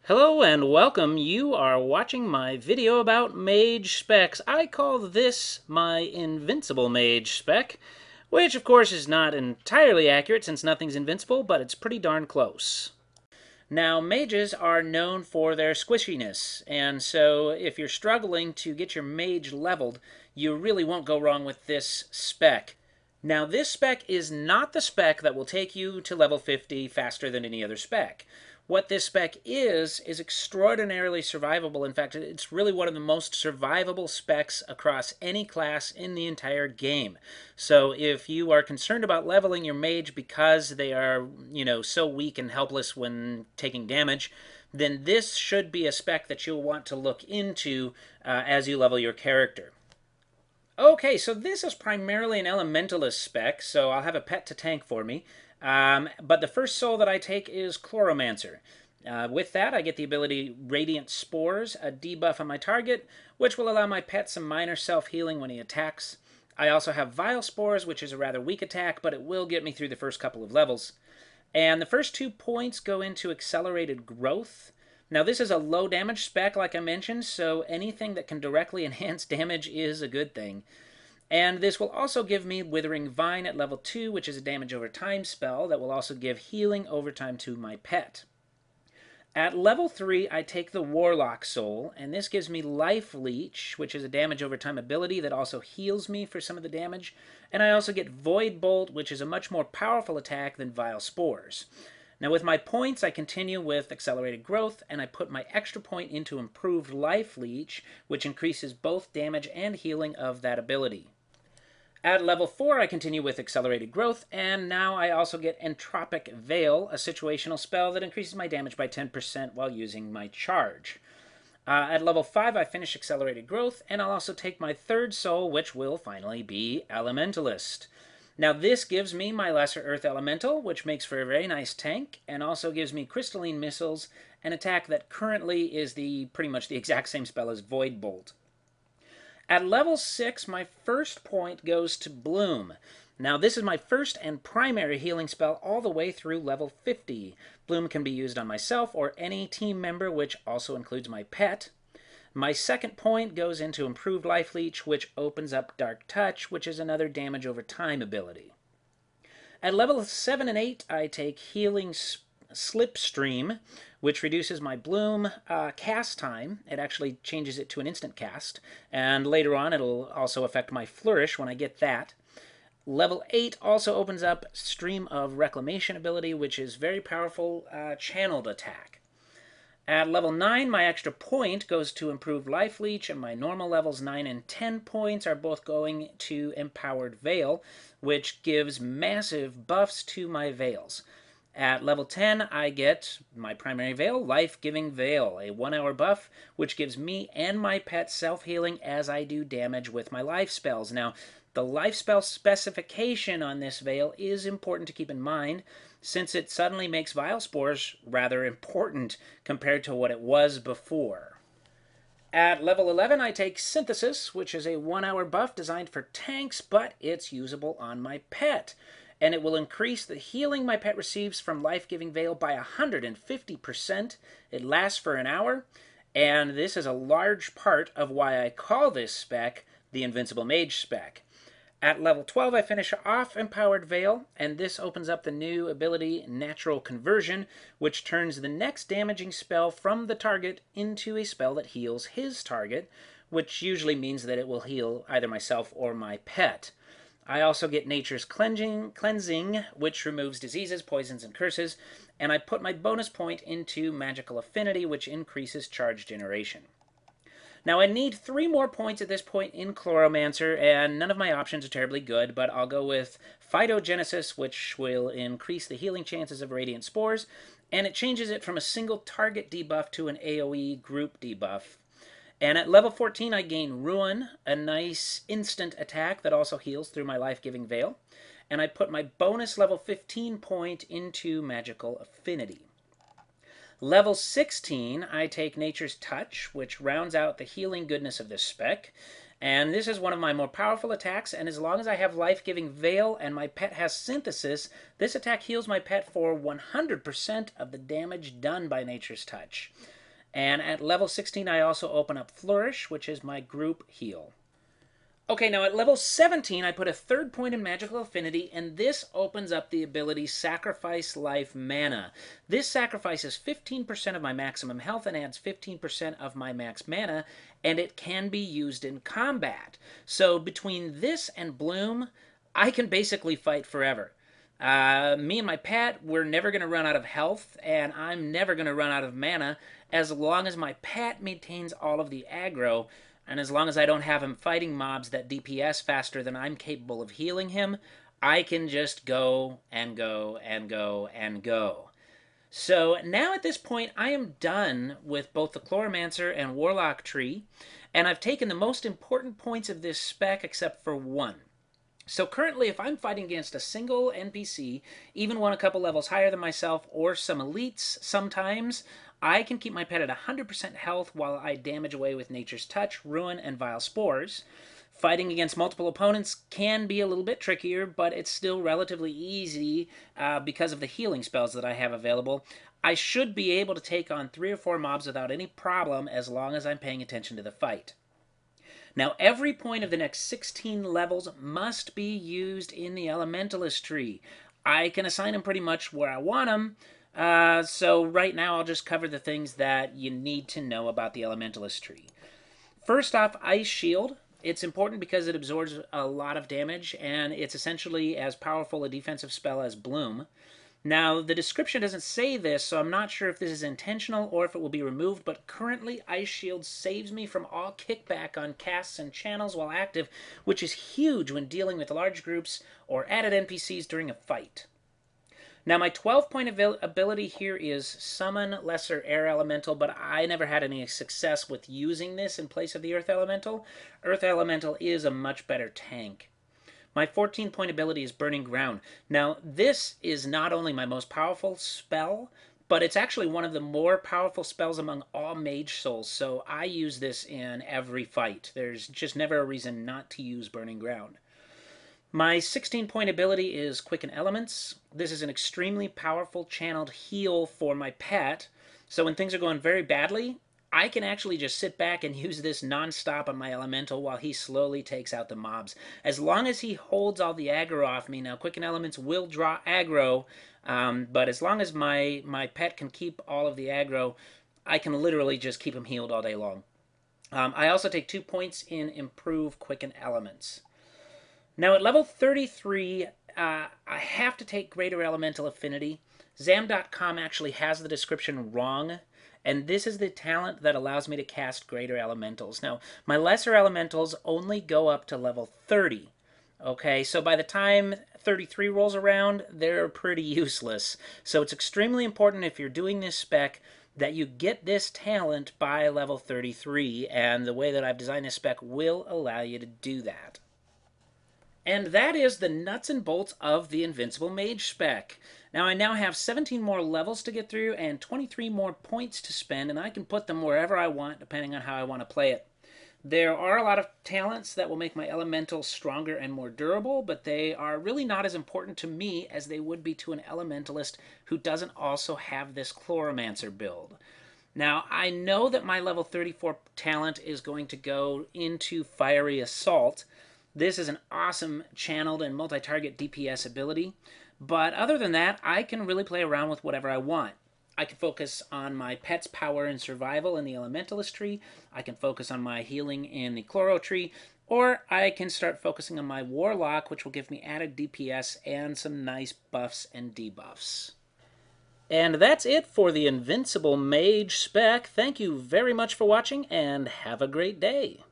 Hello and welcome. You are watching my video about Mage specs. I call this my Invincible Mage spec, which of course is not entirely accurate since nothing's invincible, but it's pretty darn close. Now, mages are known for their squishiness, and so if you're struggling to get your mage leveled, you really won't go wrong with this spec. Now, this spec is not the spec that will take you to level 50 faster than any other spec. What this spec is extraordinarily survivable. In fact, it's really one of the most survivable specs across any class in the entire game. So if you are concerned about leveling your mage because they are, so weak and helpless when taking damage, then this should be a spec that you'll want to look into as you level your character. Okay, so this is primarily an elementalist spec, so I'll have a pet to tank for me. But the first soul that I take is Chloromancer. With that, I get the ability Radiant Spores, a debuff on my target, which will allow my pet some minor self-healing when he attacks. I also have Vile Spores, which is a rather weak attack, but it will get me through the first couple of levels. And the first 2 points go into Accelerated Growth. Now, this is a low damage spec, like I mentioned, so anything that can directly enhance damage is a good thing. And this will also give me Withering Vine at level 2, which is a damage over time spell that will also give healing over time to my pet. At level 3, I take the Warlock Soul, and this gives me Life Leech, which is a damage over time ability that also heals me for some of the damage. And I also get Void Bolt, which is a much more powerful attack than Vile Spores. Now with my points, I continue with Accelerated Growth, and I put my extra point into Improved Life Leech, which increases both damage and healing of that ability. At level 4, I continue with Accelerated Growth, and now I also get Entropic Veil, a situational spell that increases my damage by 10% while using my charge. At level 5, I finish Accelerated Growth, and I'll also take my third soul, which will finally be Elementalist. Now this gives me my Lesser Earth Elemental, which makes for a very nice tank, and also gives me Crystalline Missiles, an attack that currently is pretty much the exact same spell as Void Bolt. At level 6, my first point goes to Bloom. Now this is my first and primary healing spell all the way through level 50. Bloom can be used on myself or any team member, which also includes my pet. My second point goes into Improved Life Leech, which opens up Dark Touch, which is another damage over time ability. At level 7 and 8, I take Healing Slipstream, which reduces my Bloom cast time. It actually changes it to an instant cast, and later on it'll also affect my Flourish when I get that. Level 8 also opens up Stream of Reclamation ability, which is very powerful channeled attack. At level 9, my extra point goes to Improved Life Leech, and my normal levels 9 and 10 points are both going to Empowered Veil, which gives massive buffs to my Veils. At level 10, I get my primary Veil, Life-Giving Veil, a 1-hour buff, which gives me and my pet self-healing as I do damage with my life spells. Now, the life spell specification on this Veil is important to keep in mind, since it suddenly makes Vile Spores rather important compared to what it was before. At level 11, I take Synthesis, which is a 1-hour buff designed for tanks, but it's usable on my pet. And it will increase the healing my pet receives from Life-Giving Veil by 150%. It lasts for an hour, and this is a large part of why I call this spec the Invincible Mage spec. At level 12, I finish off Empowered Veil, and this opens up the new ability Natural Conversion, which turns the next damaging spell from the target into a spell that heals his target, which usually means that it will heal either myself or my pet. I also get Nature's Cleansing, which removes diseases, poisons, and curses, and I put my bonus point into Magical Affinity, which increases charge generation. Now, I need 3 more points at this point in Chloromancer, and none of my options are terribly good, but I'll go with Phytogenesis, which will increase the healing chances of Radiant Spores, and it changes it from a single target debuff to an AoE group debuff. And at level 14, I gain Ruin, a nice instant attack that also heals through my Life-Giving Veil, and I put my bonus level 15 point into Magical Affinity. Level 16, I take Nature's Touch, which rounds out the healing goodness of this spec, And this is one of my more powerful attacks, and as long as I have Life-Giving Veil and my pet has Synthesis, this attack heals my pet for 100% of the damage done by Nature's Touch. And at level 16, I also open up Flourish, which is my group heal. Okay, now at level 17, I put a 3rd point in Magical Affinity, and this opens up the ability Sacrifice Life Mana. This sacrifices 15% of my maximum health and adds 15% of my max mana, and it can be used in combat. So between this and Bloom, I can basically fight forever. Me and my pet, we're never going to run out of health, and I'm never going to run out of mana as long as my pet maintains all of the aggro. And as long as I don't have him fighting mobs that DPS faster than I'm capable of healing him, I can just go and go and go and go. So now at this point, I am done with both the Chloromancer and Warlock tree, and I've taken the most important points of this spec except for one. So currently, if I'm fighting against a single NPC, even one a couple levels higher than myself, or some elites sometimes, I can keep my pet at 100% health while I damage away with Nature's Touch, Ruin, and Vile Spores. Fighting against multiple opponents can be a little bit trickier, but it's still relatively easy because of the healing spells that I have available. I should be able to take on 3 or 4 mobs without any problem as long as I'm paying attention to the fight. Now, every point of the next 16 levels must be used in the Elementalist tree. I can assign them pretty much where I want them, so right now I'll just cover the things that you need to know about the Elementalist tree. First off, Ice Shield. It's important because it absorbs a lot of damage, and it's essentially as powerful a defensive spell as Bloom. Now, the description doesn't say this, so I'm not sure if this is intentional or if it will be removed, but currently Ice Shield saves me from all kickback on casts and channels while active, which is huge when dealing with large groups or added NPCs during a fight. Now, my 12-point ability here is Summon Lesser Air Elemental, but I never had any success with using this in place of the Earth Elemental. Earth Elemental is a much better tank. My 14-point ability is Burning Ground. Now, this is not only my most powerful spell, but it's actually one of the more powerful spells among all Mage Souls, so I use this in every fight. There's just never a reason not to use Burning Ground. My 16-point ability is Quicken Elements. This is an extremely powerful channeled heal for my pet, so when things are going very badly, I can actually just sit back and use this non-stop on my elemental while he slowly takes out the mobs. As long as he holds all the aggro off me, now Quicken Elements will draw aggro, but as long as my pet can keep all of the aggro, I can literally just keep him healed all day long. I also take 2 points in Improve Quicken Elements. Now at level 33, I have to take Greater Elemental Affinity. Zam.com actually has the description wrong, and this is the talent that allows me to cast Greater Elementals. Now, my Lesser Elementals only go up to level 30. Okay, so by the time 33 rolls around, they're pretty useless. So it's extremely important if you're doing this spec that you get this talent by level 33, and the way that I've designed this spec will allow you to do that. And that is the nuts and bolts of the Invincible Mage spec. Now I now have 17 more levels to get through and 23 more points to spend, and I can put them wherever I want depending on how I want to play it. There are a lot of talents that will make my elemental stronger and more durable, but they are really not as important to me as they would be to an elementalist who doesn't also have this Chloromancer build. Now, I know that my level 34 talent is going to go into Fiery Assault. This is an awesome channeled and multi-target DPS ability, but other than that, I can really play around with whatever I want. I can focus on my pet's power and survival in the Elementalist tree, I can focus on my healing in the Chloro tree, or I can start focusing on my Warlock, which will give me added DPS and some nice buffs and debuffs. And that's it for the Invincible Mage spec. Thank you very much for watching, and have a great day.